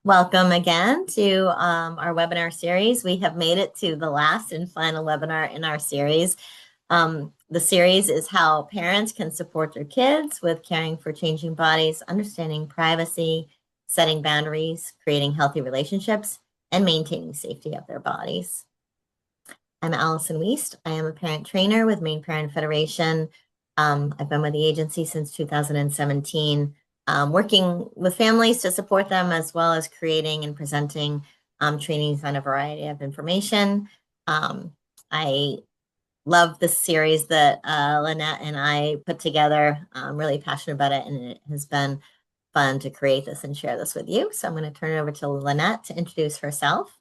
Welcome again to our webinar series. We have made it to the last and final webinar in our series. The series is how parents can support their kids with caring for changing bodies, understanding privacy, setting boundaries, creating healthy relationships, and maintaining safety of their bodies. I'm Allison Wiest. I am a parent trainer with Maine Parent Federation. I've been with the agency since 2017, working with families to support them, as well as creating and presenting trainings on a variety of information. I love this series that Lynette and I put together. I'm really passionate about it, and it has been fun to create this and share this with you. So I'm going to turn it over to Lynette to introduce herself.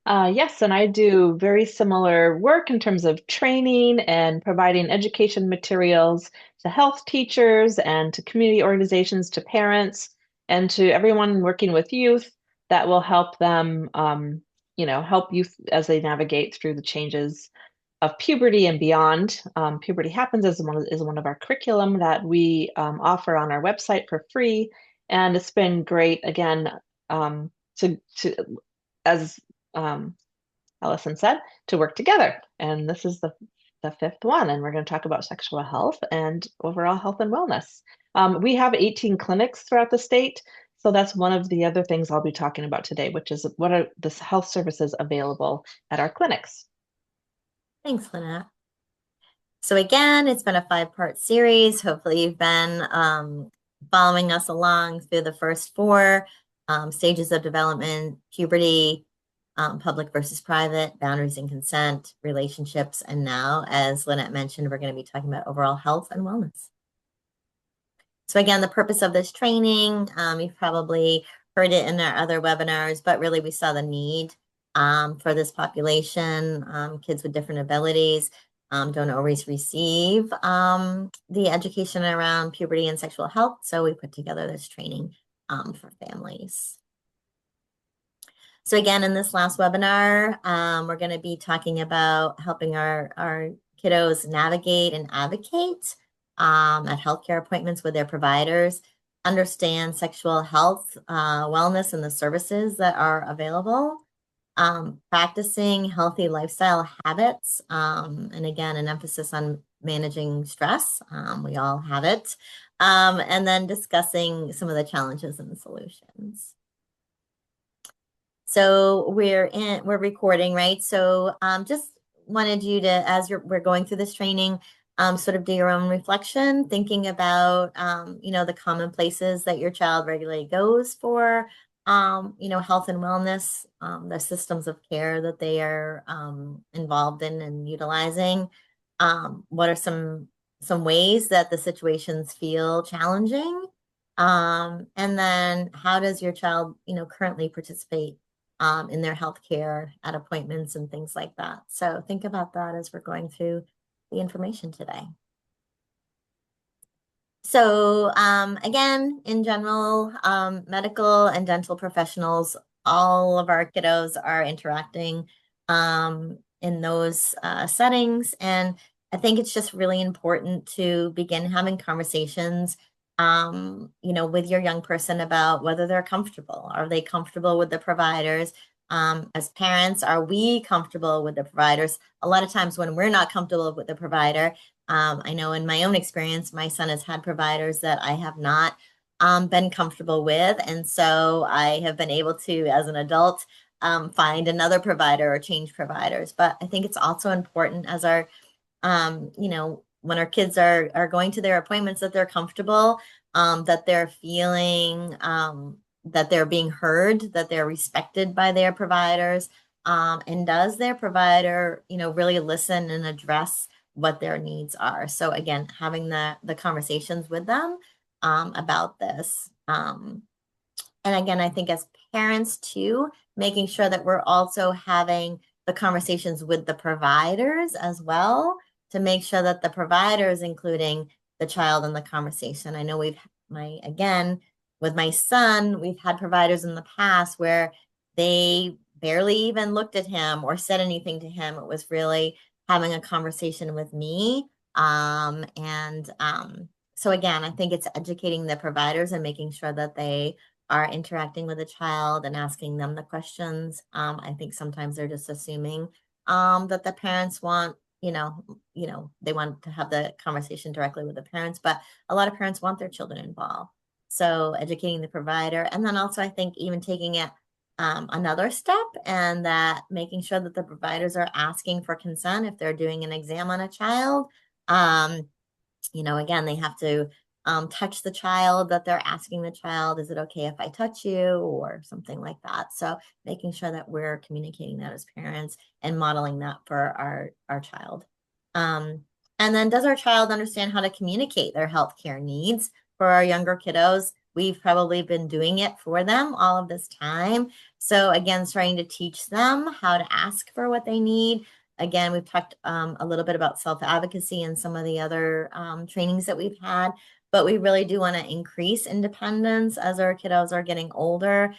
Yes, and I do very similar work in terms of training and providing education materials to health teachers and to community organizations, to parents, and to everyone working with youth that will help them, help youth as they navigate through the changes of puberty and beyond. Puberty Happens is one of our curriculum that we offer on our website for free, and it's been great again to as Allison said, to work together. And this is the fifth one, and we're going to talk about sexual health and overall health and wellness. We have 18 clinics throughout the state, so that's one of the other things I'll be talking about today, which is what are the health services available at our clinics. Thanks, Lynette. So again, it's been a 5-part series. Hopefully you've been following us along through the first 4 stages of development: puberty, public versus private, boundaries and consent, relationships, and now, as Lynette mentioned, we're going to be talking about overall health and wellness. So again, the purpose of this training, you've probably heard it in our other webinars, but really we saw the need for this population. Kids with different abilities don't always receive the education around puberty and sexual health. So we put together this training for families. So again, in this last webinar, we're going to be talking about helping our kiddos navigate and advocate at healthcare appointments with their providers, understand sexual health, wellness, and the services that are available, practicing healthy lifestyle habits, and again, an emphasis on managing stress. We all have it. And then discussing some of the challenges and the solutions. So we're recording, right? So just wanted you to, as we're going through this training, sort of do your own reflection, thinking about, the common places that your child regularly goes for, health and wellness, the systems of care that they are involved in and utilizing. What are some ways that the situations feel challenging? And then how does your child, currently participate in their healthcare at appointments and things like that. So think about that as we're going through the information today. So again, in general, medical and dental professionals, all of our kiddos are interacting in those settings. And I think it's just really important to begin having conversations, with your young person about whether they're comfortable. Are they comfortable with the providers? As parents, are we comfortable with the providers? A lot of times when we're not comfortable with the provider, I know in my own experience, my son has had providers that I have not been comfortable with. And so I have been able to, as an adult, find another provider or change providers. But I think it's also important as our, when our kids are going to their appointments, that they're comfortable, that they're feeling that they're being heard, that they're respected by their providers. And does their provider, really listen and address what their needs are? So again, having the conversations with them about this. And again, I think as parents too, making sure that we're also having the conversations with the providers as well, to make sure that the provider is including the child in the conversation. I know again, with my son, we've had providers in the past where they barely even looked at him or said anything to him. It was really having a conversation with me. So again, I think it's educating the providers and making sure that they are interacting with a child and asking them the questions. I think sometimes they're just assuming that the parents want, they want to have the conversation directly with the parents, but a lot of parents want their children involved. So educating the provider, and then also I think even taking it another step, and that making sure that the providers are asking for consent if they're doing an exam on a child. Um, again, they have to touch the child, that they're asking the child, is it okay if I touch you, or something like that. So making sure that we're communicating that as parents and modeling that for our child. Um, and then does our child understand how to communicate their healthcare needs? For our younger kiddos, we've probably been doing it for them all of this time. So again, starting to teach them how to ask for what they need. Again, we've talked a little bit about self-advocacy and some of the other trainings that we've had, but we really do want to increase independence as our kiddos are getting older,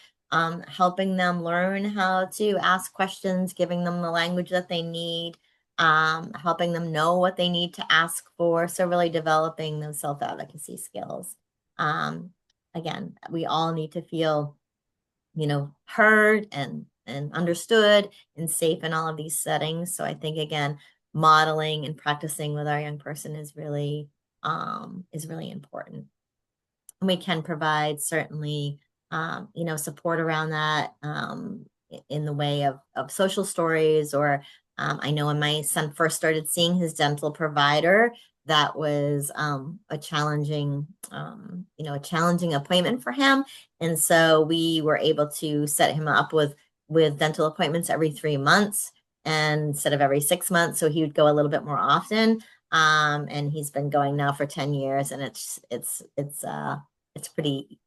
helping them learn how to ask questions, giving them the language that they need, helping them know what they need to ask for. So really developing those self-advocacy skills. Um, Again, we all need to feel heard and understood and safe in all of these settings. So I think again, modeling and practicing with our young person is really important. And we can provide certainly support around that in the way of social stories, or I know when my son first started seeing his dental provider, that was a challenging appointment for him. And so we were able to set him up with dental appointments every 3 months and instead of every 6 months. So he would go a little bit more often. And he's been going now for 10 years, and it's pretty,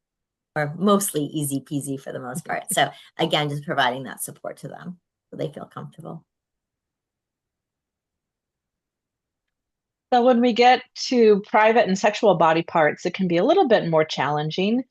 or mostly easy peasy for the most part. So again, just providing that support to them so they feel comfortable. So when we get to private and sexual body parts, it can be a little bit more challenging,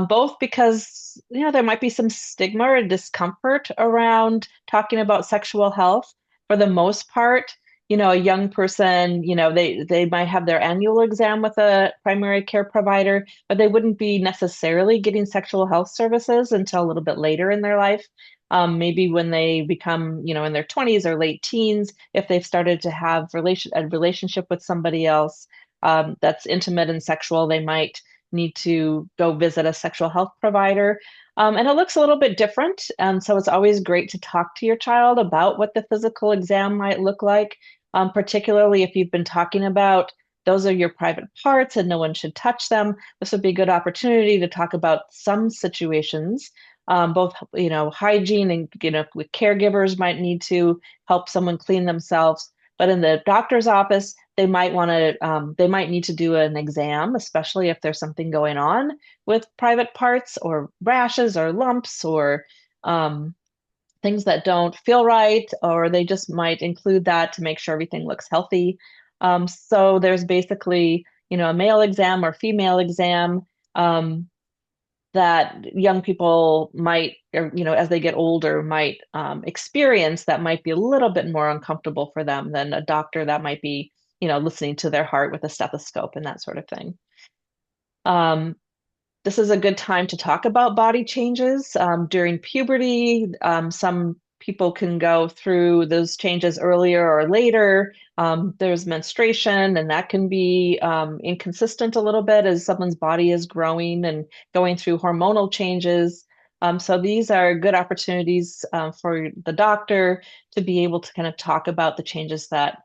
both because there might be some stigma or discomfort around talking about sexual health. For the most part, a young person, they might have their annual exam with a primary care provider, but they wouldn't be necessarily getting sexual health services until a little bit later in their life. Maybe when they become, in their 20s or late teens, if they've started to have a relationship with somebody else that's intimate and sexual, they might need to go visit a sexual health provider. And it looks a little bit different. And so it's always great to talk to your child about what the physical exam might look like, particularly if you've been talking about those are your private parts and no one should touch them. This would be a good opportunity to talk about some situations, both hygiene and with caregivers might need to help someone clean themselves, but in the doctor's office they might need to do an exam, especially if there's something going on with private parts or rashes or lumps or things that don't feel right, or they just might include that to make sure everything looks healthy. So there's basically a male exam or female exam. That young people might, or, as they get older, might experience that might be a little bit more uncomfortable for them than a doctor that might be, listening to their heart with a stethoscope and that sort of thing. Um, this is a good time to talk about body changes. During puberty, some people can go through those changes earlier or later. There's menstruation, and that can be inconsistent a little bit as someone's body is growing and going through hormonal changes. So these are good opportunities for the doctor to be able to kind of talk about the changes that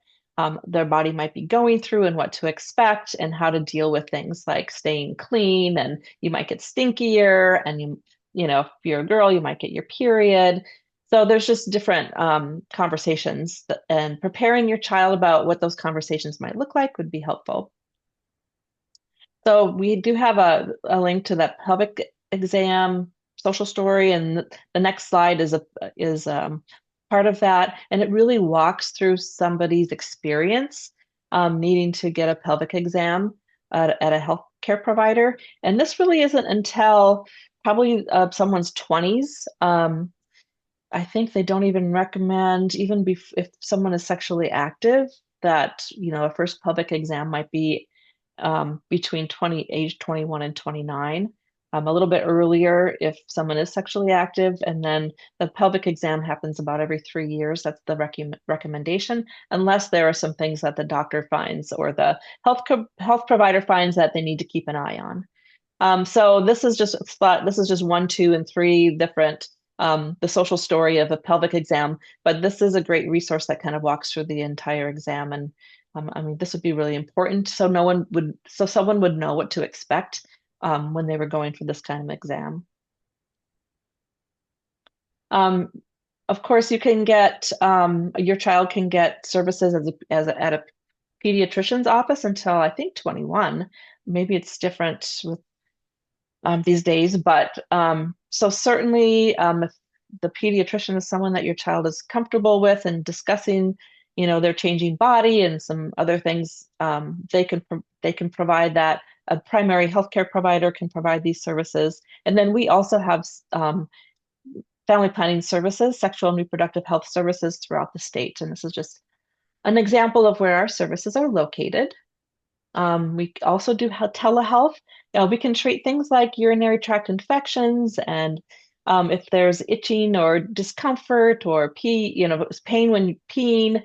their body might be going through and what to expect and how to deal with things like staying clean, and you might get stinkier, and if you're a girl, you might get your period. So there's just different conversations and preparing your child about what those conversations might look like would be helpful. So we do have a link to that pelvic exam social story, and the next slide is part of that, and it really walks through somebody's experience needing to get a pelvic exam at a healthcare provider, and this really isn't until probably someone's 20s. I think they don't even recommend, even if someone is sexually active, that a first pelvic exam might be between age 21 and 29. a little bit earlier if someone is sexually active. And then the pelvic exam happens about every 3 years. That's the recommendation, unless there are some things that the doctor finds or the health provider finds that they need to keep an eye on. So this is just one, two, and three different the social story of a pelvic exam, but this is a great resource that kind of walks through the entire exam. And I mean, this would be really important so someone would know what to expect when they were going for this kind of exam. Um, of course, you can get your child can get services at a pediatrician's office until I think 21. Maybe it's different with these days. But so certainly, if the pediatrician is someone that your child is comfortable with and discussing, their changing body and some other things, they can provide that. A primary healthcare provider can provide these services, and then we also have family planning services, sexual and reproductive health services throughout the state. And this is just an example of where our services are located. We also do telehealth. We can treat things like urinary tract infections, and if there's itching or discomfort or pain when peeing,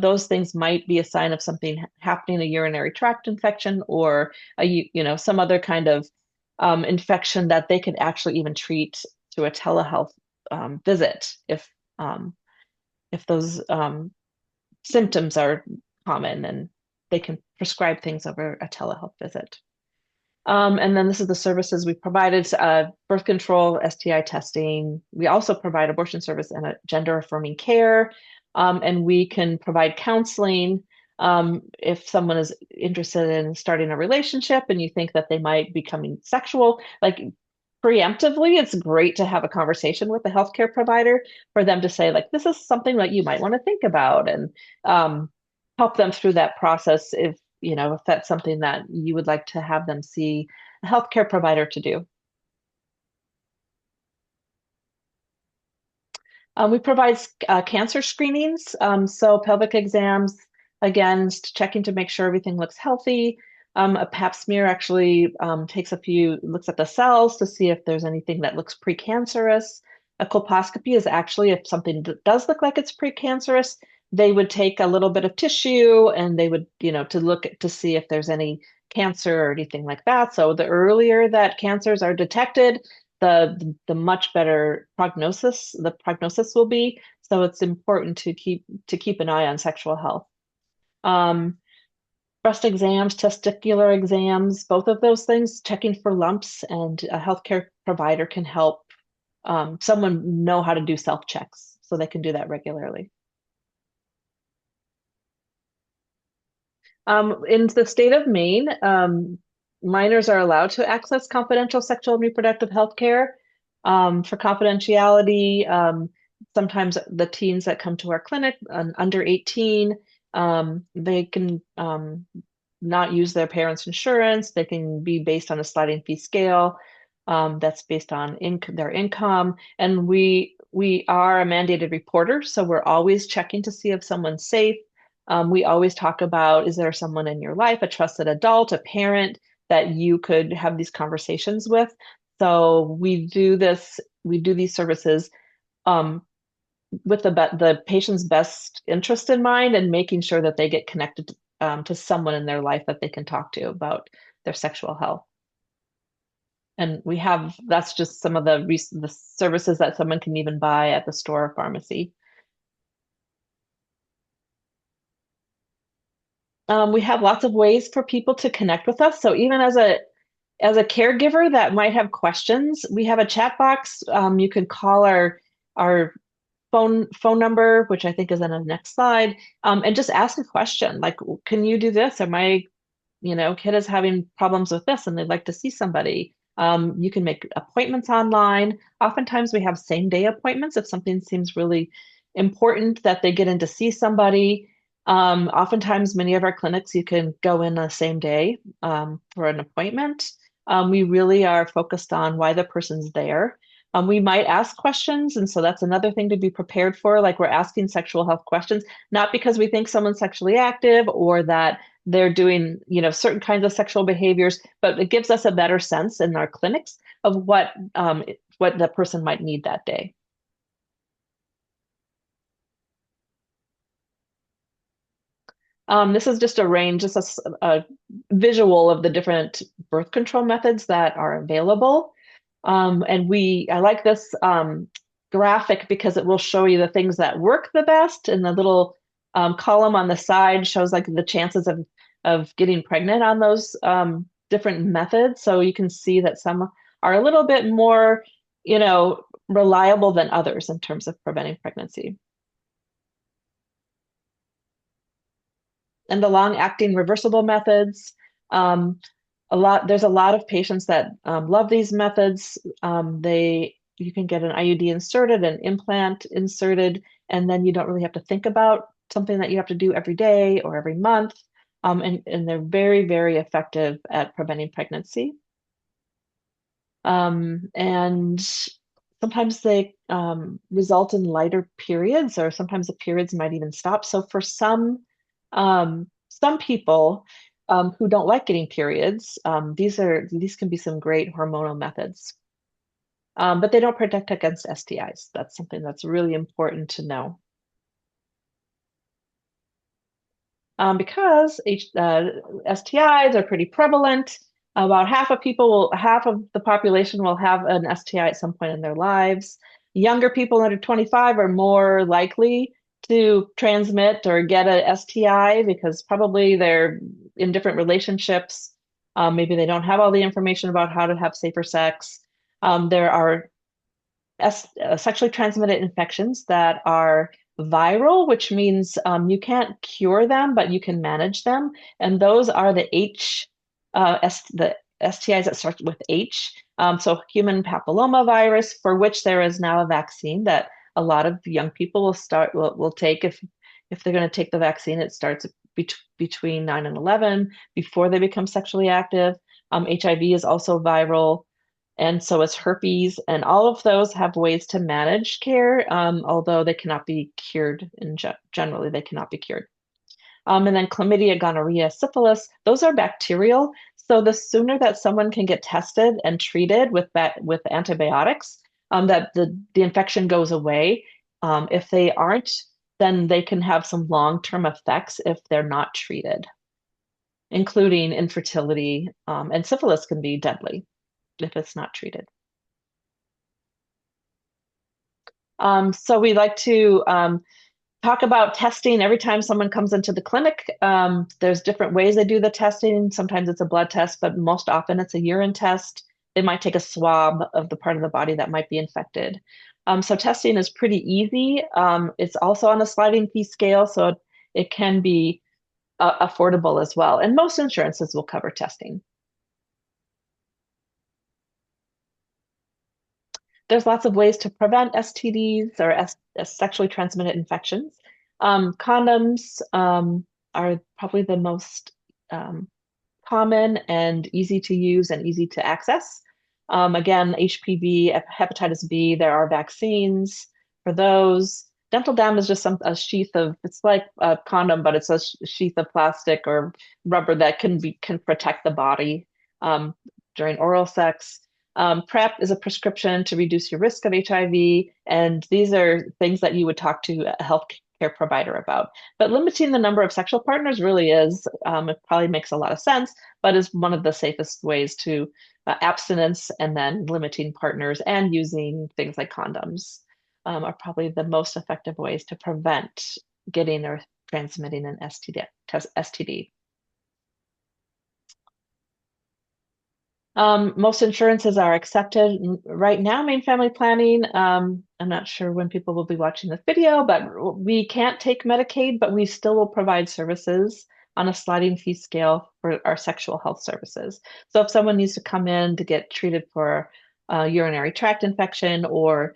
those things might be a sign of something happening, a urinary tract infection or some other kind of infection that they could actually even treat through a telehealth visit um, if those symptoms are common, and they can prescribe things over a telehealth visit. And then this is the services we provided, birth control, STI testing. We also provide abortion service and a gender affirming care. And we can provide counseling if someone is interested in starting a relationship and you think that they might be becoming sexual, like preemptively, it's great to have a conversation with the healthcare provider for them to say, like, this is something that you might want to think about, and help them through that process if that's something that you would like to have them see a healthcare provider to do. We provide cancer screenings, so pelvic exams, again, checking to make sure everything looks healthy. A pap smear actually looks at the cells to see if there's anything that looks precancerous. A colposcopy is actually if something does look like it's precancerous, they would take a little bit of tissue and they would, to look to see if there's any cancer or anything like that. So the earlier that cancers are detected, the much better prognosis will be. So it's important to keep an eye on sexual health. Um, Breast exams, testicular exams, both of those things, checking for lumps, and a healthcare provider can help someone know how to do self-checks so they can do that regularly. In the state of Maine, minors are allowed to access confidential sexual and reproductive health care for confidentiality. Sometimes the teens that come to our clinic, under 18, they can not use their parents' insurance. They can be based on a sliding fee scale that's based on their income. And we are a mandated reporter, so we're always checking to see if someone's safe. We always talk about, is there someone in your life, a trusted adult, a parent that you could have these conversations with? So we do these services with the patient's best interest in mind, and making sure that they get connected to someone in their life that they can talk to about their sexual health. And that's just some of the services that someone can even buy at the store or pharmacy. We have lots of ways for people to connect with us. So even as a caregiver that might have questions, we have a chat box. You can call our phone number, which I think is on the next slide, and just ask a question like, can you do this? Or my kid is having problems with this and they'd like to see somebody. You can make appointments online. Oftentimes we have same day appointments if something seems really important that they get in to see somebody. Oftentimes, many of our clinics, you can go in the same day for an appointment. We really are focused on why the person's there. We might ask questions, and so that's another thing to be prepared for. Like, we're asking sexual health questions, not because we think someone's sexually active or that they're doing, certain kinds of sexual behaviors, but it gives us a better sense in our clinics of what the person might need that day. This is just a range, just a visual of the different birth control methods that are available. And I like this graphic because it will show you the things that work the best, and the little column on the side shows like the chances of getting pregnant on those different methods. So you can see that some are a little bit more, reliable than others in terms of preventing pregnancy. And the long-acting reversible methods. There's a lot of patients that love these methods. You can get an IUD inserted, an implant inserted, and then you don't really have to think about something that you have to do every day or every month. And they're very, very effective at preventing pregnancy. And sometimes they result in lighter periods, or sometimes the periods might even stop. So for some people who don't like getting periods, these can be some great hormonal methods. But they don't protect against STIs. That's something that's really important to know. Because STIs are pretty prevalent. About half of the population will have an STI at some point in their lives. Younger people under 25 are more likely to transmit or get a STI because probably they're in different relationships. Maybe they don't have all the information about how to have safer sex. There are sexually transmitted infections that are viral, which means you can't cure them, but you can manage them. And those are the STIs that start with H. So human papillomavirus, for which there is now a vaccine that a lot of young people will take if they're going to take the vaccine. It starts between 9 and 11 before they become sexually active. HIV is also viral, and so is herpes, and all of those have ways to manage care, although they cannot be cured. Generally, they cannot be cured. And then chlamydia, gonorrhea, syphilis, those are bacterial. So the sooner that someone can get tested and treated with antibiotics, that the infection goes away. If they aren't, then they can have some long-term effects if they're not treated, including infertility, and syphilis can be deadly if it's not treated. So we like to talk about testing every time someone comes into the clinic. There's different ways they do the testing. Sometimes it's a blood test, but most often it's a urine test. They might take a swab of the part of the body that might be infected. So testing is pretty easy. It's also on a sliding fee scale, so it can be affordable as well. And most insurances will cover testing. There's lots of ways to prevent STDs or sexually transmitted infections. Condoms are probably the most common and easy to use and easy to access. Again, HPV, hepatitis B, there are vaccines for those. Dental dam is just a sheath of, it's like a condom, but it's a sheath of plastic or rubber that can protect the body during oral sex. PrEP is a prescription to reduce your risk of HIV, and these are things that you would talk to a healthcare provider about. But limiting the number of sexual partners really is, it probably makes a lot of sense, but is one of the safest ways to abstinence, and then limiting partners and using things like condoms are probably the most effective ways to prevent getting or transmitting an STD. Most insurances are accepted right now. Maine Family Planning. I'm not sure when people will be watching this video, but we can't take Medicaid, but we still will provide services on a sliding fee scale for our sexual health services. So if someone needs to come in to get treated for a urinary tract infection, or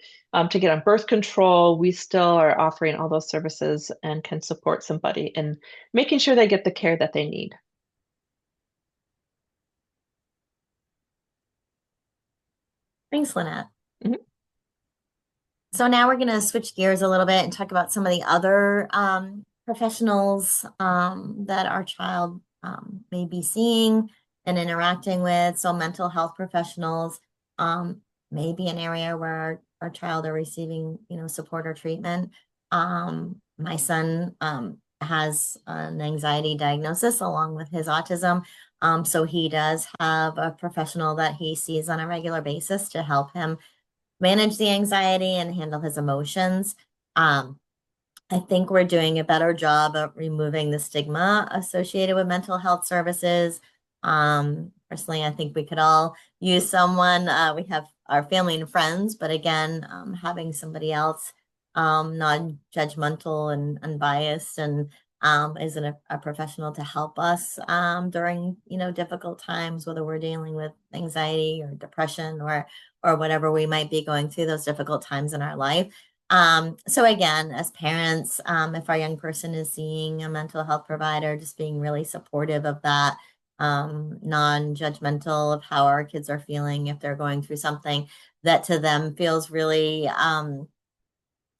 to get on birth control, we still are offering all those services and can support somebody in making sure they get the care that they need. Thanks, Lynette. Mhm. So now we're going to switch gears a little bit and talk about some of the other professionals that our child, may be seeing and interacting with. So mental health professionals. um, may be an area where our child are receiving, support or treatment. My son has an anxiety diagnosis along with his autism. So he does have a professional that he sees on a regular basis to help him manage the anxiety and handle his emotions. Um, I think we're doing a better job of removing the stigma associated with mental health services. Personally, I think we could all use someone. We have our family and friends, but again, having somebody else non-judgmental and unbiased and is a professional to help us during difficult times, whether we're dealing with anxiety or depression or whatever we might be going through those difficult times in our life. So again, as parents, if our young person is seeing a mental health provider, just being really supportive of that, non-judgmental of how our kids are feeling if they're going through something that to them feels really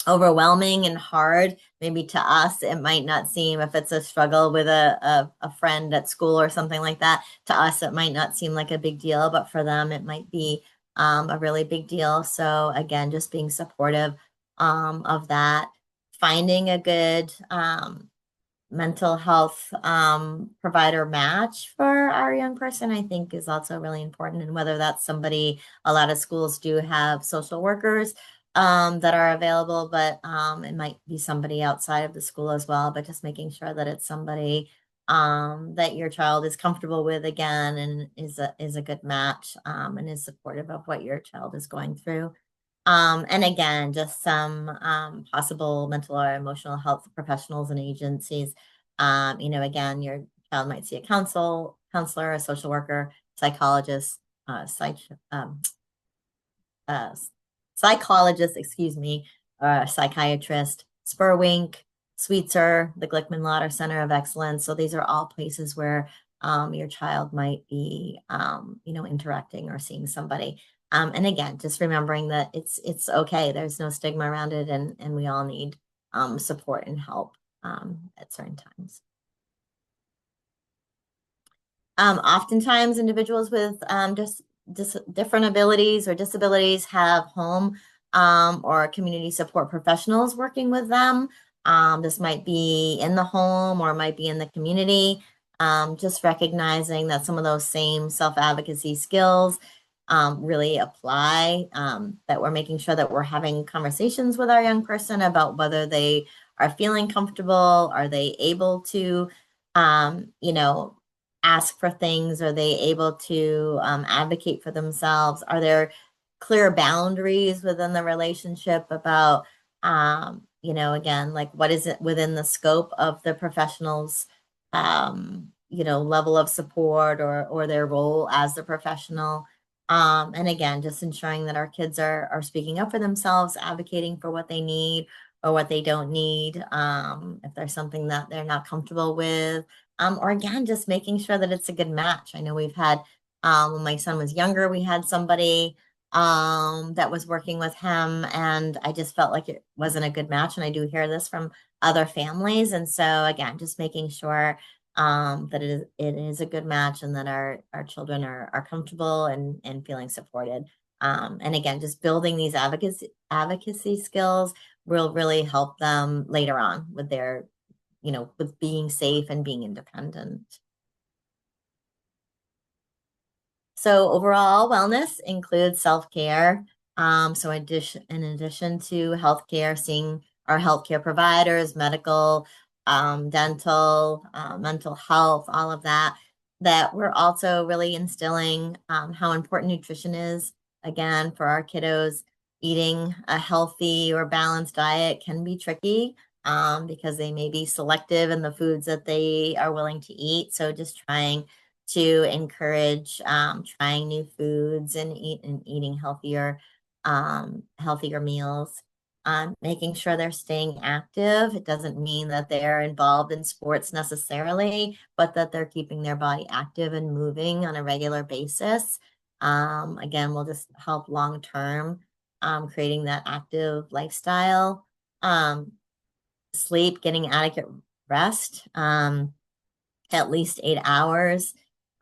overwhelming and hard. Maybe to us, it might not seem if it's a struggle with a friend at school or something like that. To us, it might not seem like a big deal, but for them, it might be a really big deal. So again, just being supportive of that, finding a good mental health provider match for our young person, I think is also really important. And whether that's somebody, a lot of schools do have social workers that are available, but it might be somebody outside of the school as well. But just making sure that it's somebody that your child is comfortable with again and is a good match and is supportive of what your child is going through. And again, just some possible mental or emotional health professionals and agencies. Again, your child might see a counselor, a social worker, psychologist, um, uh, psychologist, excuse me, psychiatrist, Spurwink, Sweetser, the Glickman Lauder Center of Excellence. So these are all places where your child might be, interacting or seeing somebody. And again, just remembering that it's okay. There's no stigma around it, and we all need support and help at certain times. Oftentimes, individuals with different abilities or disabilities have home or community support professionals working with them. This might be in the home or might be in the community. Just recognizing that some of those same self-advocacy skills really apply, that we're making sure that we're having conversations with our young person about whether they are feeling comfortable, are they able to, um, you know, ask for things? Are they able to advocate for themselves? Are there clear boundaries within the relationship about, again, like what is it within the scope of the professional's, level of support or their role as the professional? And again, just ensuring that our kids are speaking up for themselves, advocating for what they need or what they don't need. If there's something that they're not comfortable with, or again, just making sure that it's a good match. I know we've had, when my son was younger, we had somebody that was working with him, and I just felt like it wasn't a good match. And I do hear this from other families. And so again, just making sure that it is a good match and that our children are comfortable and feeling supported. And again, just building these advocacy skills will really help them later on with their with being safe and being independent. So overall wellness includes self-care. So in addition to healthcare, seeing our healthcare providers, medical, dental, mental health, all of that, that we're also really instilling how important nutrition is. Again, for our kiddos, eating a healthy or balanced diet can be tricky because they may be selective in the foods that they are willing to eat. So just trying to encourage trying new foods and eating healthier meals. Making sure they're staying active. It doesn't mean that they're involved in sports necessarily, but that they're keeping their body active and moving on a regular basis. Again, will just help long term, creating that active lifestyle. Sleep, getting adequate rest, at least 8 hours.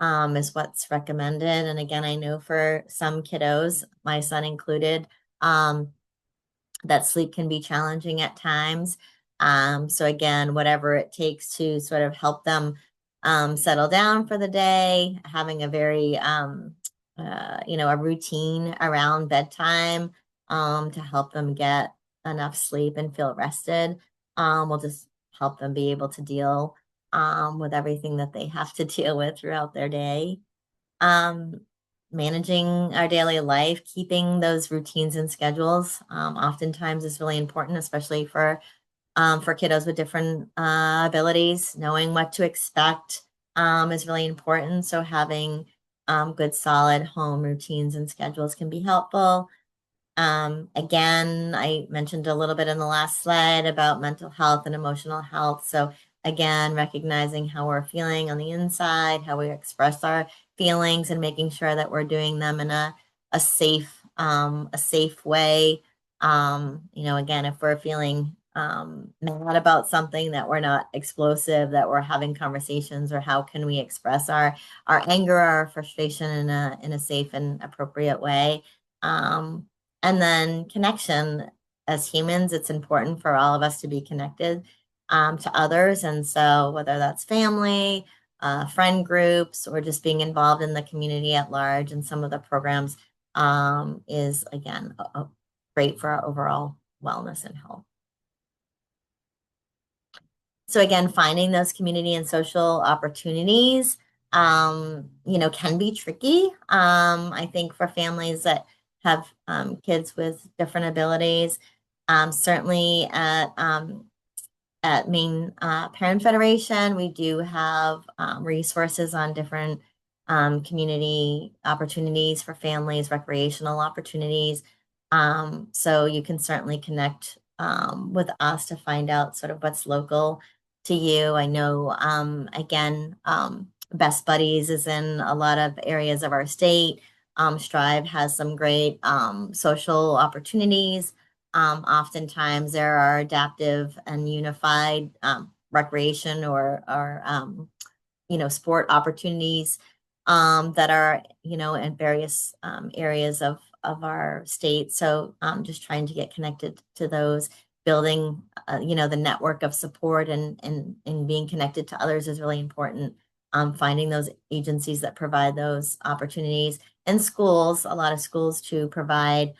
is what's recommended. And again, I know for some kiddos, my son included, that sleep can be challenging at times. So again, whatever it takes to sort of help them settle down for the day, having a very a routine around bedtime to help them get enough sleep and feel rested will just help them be able to deal with everything that they have to deal with throughout their day. um, Managing our daily life, keeping those routines and schedules, oftentimes is really important, especially for kiddos with different abilities. Knowing what to expect is really important. So having good, solid home routines and schedules can be helpful. Again, I mentioned a little bit in the last slide about mental health and emotional health. So again, recognizing how we're feeling on the inside, how we express our feelings, and making sure that we're doing them in a safe way. Again, if we're feeling mad about something, that we're not explosive, that we're having conversations, or how can we express our anger, our frustration in a safe and appropriate way. Um, and then connection. As humans, it's important for all of us to be connected to others. And so, whether that's family, friend groups, or just being involved in the community at large, and some of the programs is, again, great for our overall wellness and health. So again, finding those community and social opportunities, can be tricky. I think for families that have kids with different abilities, certainly at Maine Parent Federation, we do have resources on different community opportunities for families, recreational opportunities. So you can certainly connect with us to find out sort of what's local to you. I know, again, Best Buddies is in a lot of areas of our state. Strive has some great social opportunities. Oftentimes there are adaptive and unified recreation or sport opportunities that are, in various areas of our state. So just trying to get connected to those, building, the network of support and being connected to others is really important. Finding those agencies that provide those opportunities, and schools, a lot of schools to provide,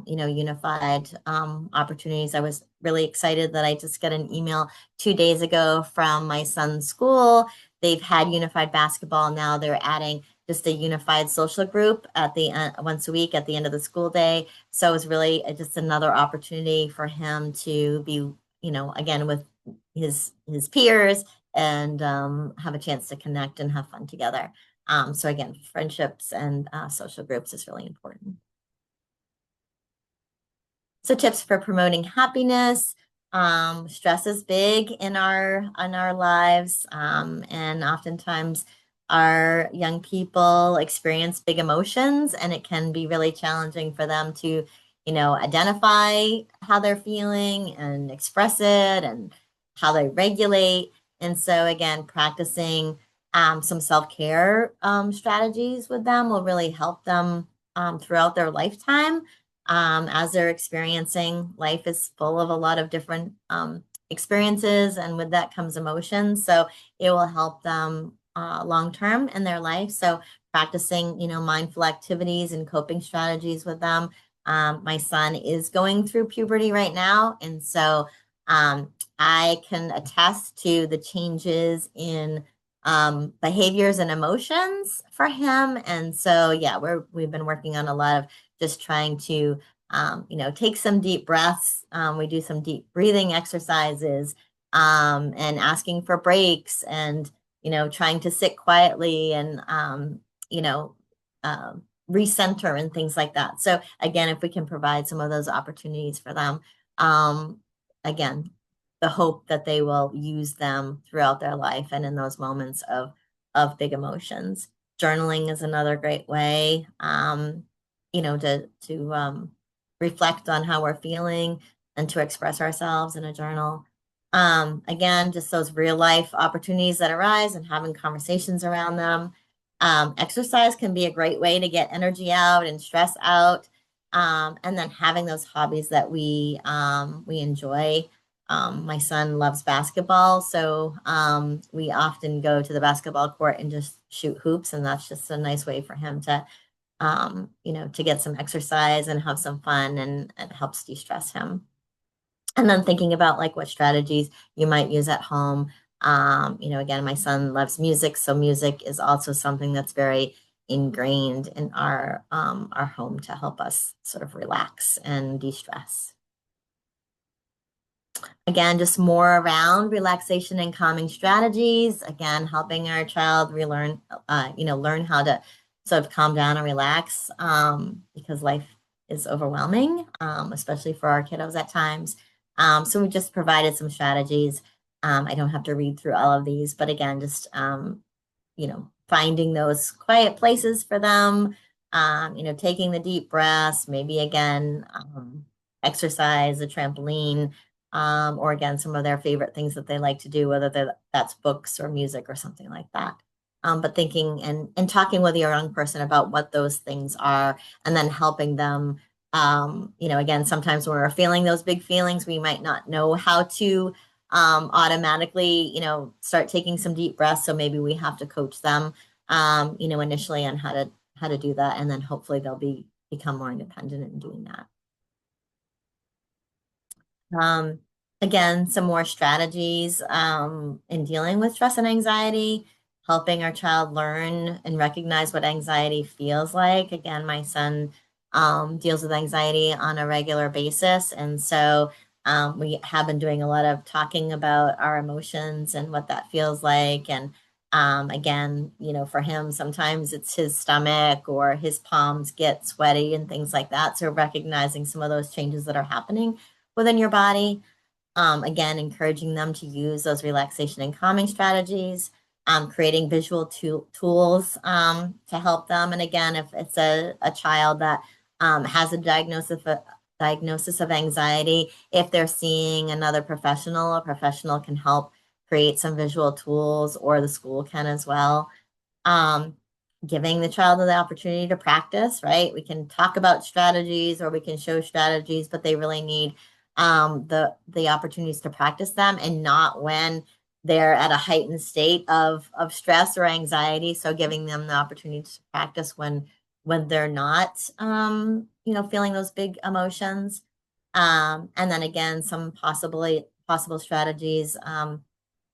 unified opportunities. I was really excited that I just got an email 2 days ago from my son's school. They've had unified basketball. Now they're adding just a unified social group at the once a week at the end of the school day. So it was really just another opportunity for him to be, again, with his peers and have a chance to connect and have fun together. So again, friendships and social groups is really important. So tips for promoting happiness. Stress is big in our lives, and oftentimes our young people experience big emotions, and it can be really challenging for them to, identify how they're feeling and express it and how they regulate. And so again, practicing some self-care strategies with them will really help them throughout their lifetime as they're experiencing. Life is full of a lot of different experiences, and with that comes emotions. So it will help them long term in their life. So practicing, mindful activities and coping strategies with them. My son is going through puberty right now, and so I can attest to the changes in behaviors and emotions for him. And so, yeah, we've been working on a lot of just trying to, take some deep breaths. We do some deep breathing exercises, and asking for breaks, and, trying to sit quietly and, you know, recenter and things like that. So again, if we can provide some of those opportunities for them, again, the hope that they will use them throughout their life and in those moments of big emotions. Journaling is another great way, to reflect on how we're feeling and to express ourselves in a journal. Again, just those real life opportunities that arise and having conversations around them. Exercise can be a great way to get energy out and stress out. And then having those hobbies that we enjoy. My son loves basketball, so we often go to the basketball court and just shoot hoops, and that's just a nice way for him to, to get some exercise and have some fun, and it helps de-stress him. And then thinking about like what strategies you might use at home. Again, my son loves music, so music is also something that's very ingrained in our home to help us sort of relax and de-stress. Again, just more around relaxation and calming strategies. Again, helping our child relearn, learn how to sort of calm down and relax, because life is overwhelming, especially for our kiddos at times. So we just provided some strategies. I don't have to read through all of these, but again, just finding those quiet places for them, taking the deep breaths, maybe again, exercise, a trampoline, or again, some of their favorite things that they like to do, whether that's books or music or something like that. But thinking and talking with your young person about what those things are, and then helping them. Again, sometimes when we're feeling those big feelings, we might not know how to automatically, start taking some deep breaths. So maybe we have to coach them, initially on how to do that, and then hopefully they'll become more independent in doing that. Um, Again, some more strategies in dealing with stress and anxiety, helping our child learn and recognize what anxiety feels like. Again, my son deals with anxiety on a regular basis. And so we have been doing a lot of talking about our emotions and what that feels like. And again, for him, sometimes it's his stomach or his palms get sweaty and things like that. So recognizing some of those changes that are happening within your body. Again, encouraging them to use those relaxation and calming strategies, creating visual tools to help them. And again, if it's a child that has a diagnosis of anxiety, if they're seeing another professional, a professional can help create some visual tools, or the school can as well. um, Giving the child the opportunity to practice, right? We can talk about strategies or we can show strategies, but they really need the opportunities to practice them, and not when they're at a heightened state of stress or anxiety. So giving them the opportunity to practice when they're not feeling those big emotions. And then again, some possible strategies.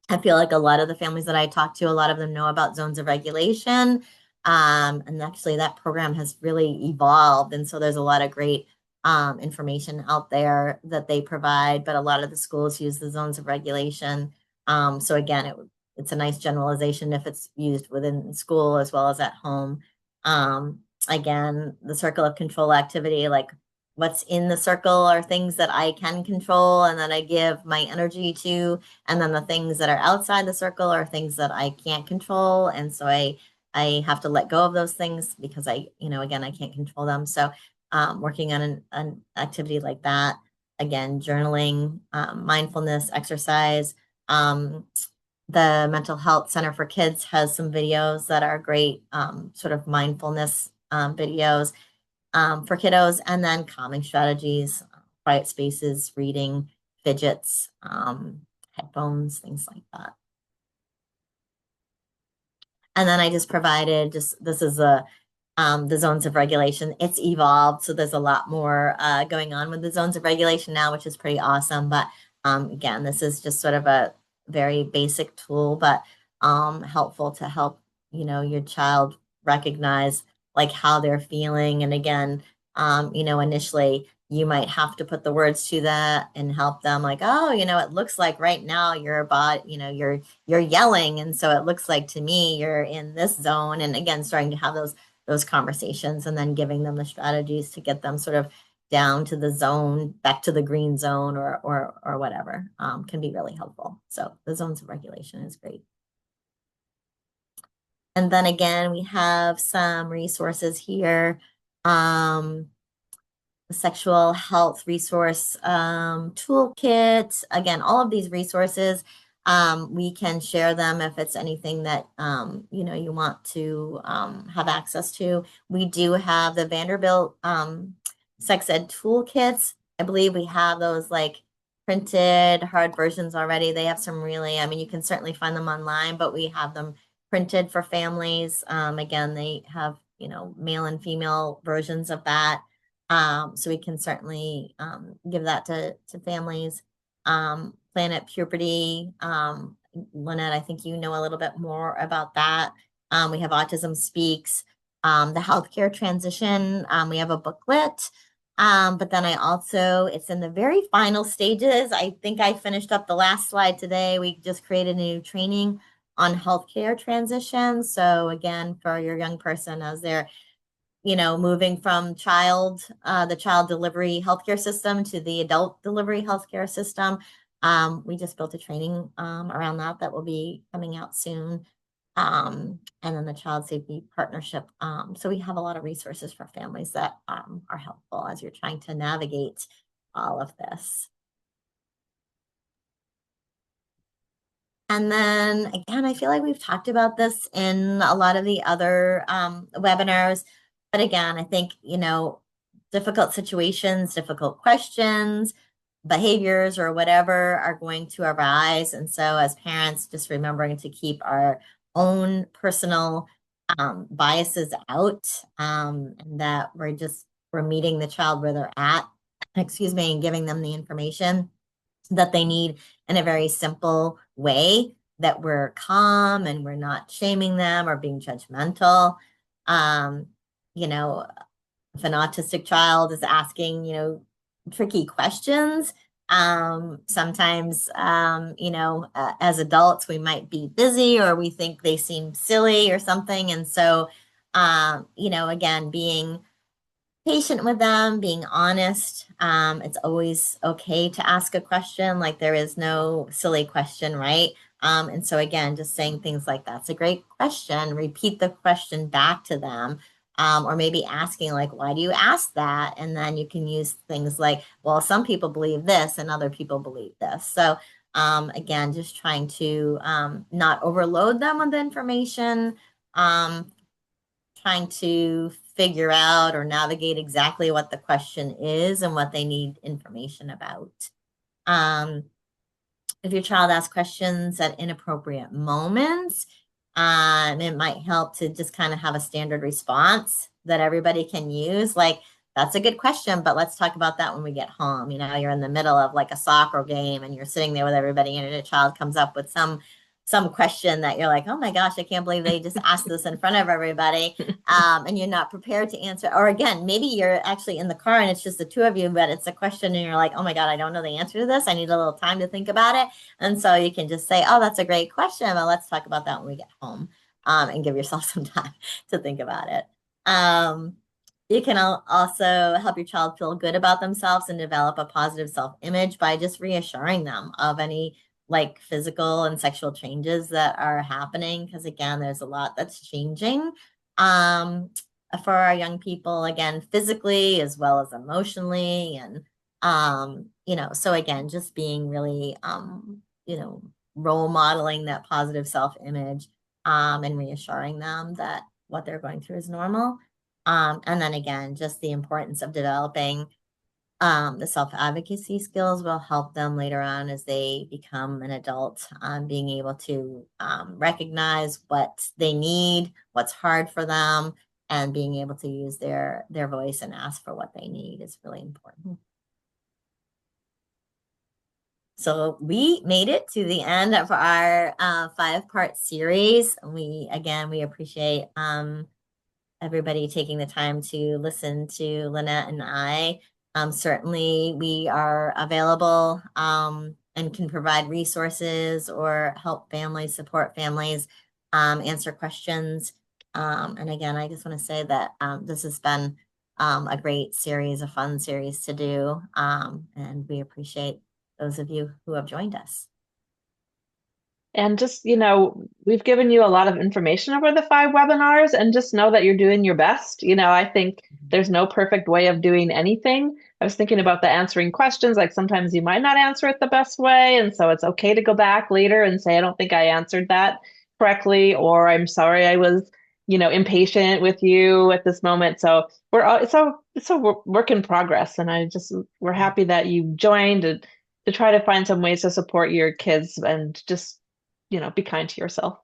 I feel like a lot of the families that I talk to, a lot of them know about zones of regulation. And actually, that program has really evolved. And so there's a lot of great information out there that they provide, but a lot of the schools use the zones of regulation. So again, it's a nice generalization if it's used within school as well as at home. Again, the circle of control activity, like what's in the circle are things that I can control and that I give my energy to, and then the things that are outside the circle are things that I can't control. And so I have to let go of those things because again, I can't control them. So working on an activity like that, again, journaling, mindfulness, exercise. The Mental Health Center for Kids has some videos that are great, sort of mindfulness videos for kiddos, and then calming strategies, quiet spaces, reading, fidgets, headphones, things like that. And then I just provided this is the zones of regulation. It's evolved, so there's a lot more going on with the zones of regulation now, which is pretty awesome. But again, this is just sort of a very basic tool, but helpful to help your child recognize like how they're feeling. And again, initially you might have to put the words to that and help them like, oh, it looks like right now your body, you're yelling, and so it looks like to me you're in this zone. And again, starting to have those conversations, and then giving them the strategies to get them sort of down to the zone, back to the green zone, or whatever, can be really helpful. So the zones of regulation is great. And then again, we have some resources here. The sexual health resource toolkit. Again, all of these resources We can share them if it's anything that you want to have access to. We do have the Vanderbilt sex ed toolkits. I believe we have those like printed hard versions already. They have some really, I mean, you can certainly find them online, but we have them printed for families. Again, they have, male and female versions of that. So we can certainly give that to families. Planet Puberty. Lynette, I think you know a little bit more about that. We have Autism Speaks, the healthcare transition. We have a booklet. But then it's in the very final stages. I think I finished up the last slide today. We just created a new training on healthcare transition. So again, for your young person as they're moving from the child delivery healthcare system to the adult delivery healthcare system. We just built a training around that will be coming out soon. And then the child safety partnership. So we have a lot of resources for families that are helpful as you're trying to navigate all of this. And then again, I feel like we've talked about this in a lot of the other webinars. But again, I think, difficult situations, difficult questions, behaviors, or whatever are going to arise. And so, as parents, just remembering to keep our own personal biases out, and that we're meeting the child where they're at, excuse me, and giving them the information that they need in a very simple way, that we're calm and we're not shaming them or being judgmental. Um, you know, if an autistic child is asking, tricky questions, sometimes, as adults, we might be busy or we think they seem silly or something. And so, again, being patient with them, being honest. It's always okay to ask a question. Like there is no silly question, right? And so again, just saying things like that's a great question. Repeat the question back to them. Or maybe asking like, why do you ask that? And then you can use things like, well, some people believe this and other people believe this. So again, just trying to not overload them with information. Trying to figure out or navigate exactly what the question is and what they need information about. Um, if your child asks questions at inappropriate moments, it might help to just kind of have a standard response that everybody can use. Like, that's a good question, but let's talk about that when we get home. You're in the middle of like a soccer game and you're sitting there with everybody, and a child comes up with some question that you're like, oh my gosh, I can't believe they just asked this in front of everybody. And you're not prepared to answer. Or again, maybe you're actually in the car and it's just the two of you, but it's a question and you're like, oh my God, I don't know the answer to this. I need a little time to think about it. And so you can just say, oh, that's a great question, but let's talk about that when we get home, and give yourself some time to think about it. You can also help your child feel good about themselves and develop a positive self-image by just reassuring them of any like physical and sexual changes that are happening. Because again, there's a lot that's changing for our young people, again, physically as well as emotionally. And, so again, just being really, role modeling that positive self-image and reassuring them that what they're going through is normal. And then again, just the importance of developing the self-advocacy skills will help them later on as they become an adult, being able to recognize what they need, what's hard for them, and being able to use their voice and ask for what they need is really important. So we made it to the end of our 5-part series. We appreciate everybody taking the time to listen to Lynette and I. Certainly, we are available and can provide resources or help families, support families, answer questions. And again, I just want to say that this has been a great series, a fun series to do. And we appreciate those of you who have joined us. And just, we've given you a lot of information over the 5 webinars, and just know that you're doing your best. I think there's no perfect way of doing anything. I was thinking about the answering questions, like sometimes you might not answer it the best way. And so it's okay to go back later and say, I don't think I answered that correctly, or I'm sorry I was, impatient with you at this moment. So it's a work in progress. And we're happy that you joined to try to find some ways to support your kids and just be kind to yourself.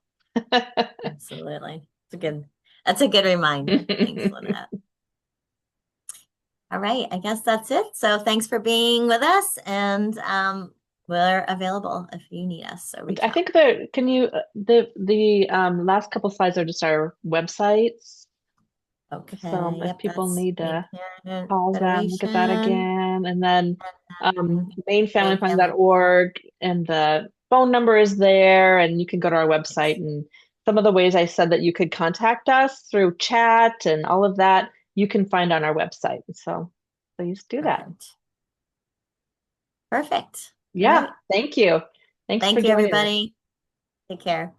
Absolutely. That's a good reminder. Thanks, Lynette. All right, I guess that's it. So thanks for being with us, and we're available if you need us, so reach I out. think can you, the last couple slides are just our websites. Okay, If yep, people that's need Maine to Parent pause them, look at that Federation again. And then and Maine Family. mainfamilyplanning.org, and the phone number is there, and you can go to our website, and some of the ways I said that you could contact us through chat and all of that, you can find on our website. So please do that. Perfect. Perfect. All Yeah, right. thank you. Thanks for Thank you, joining us. everybody. Take care.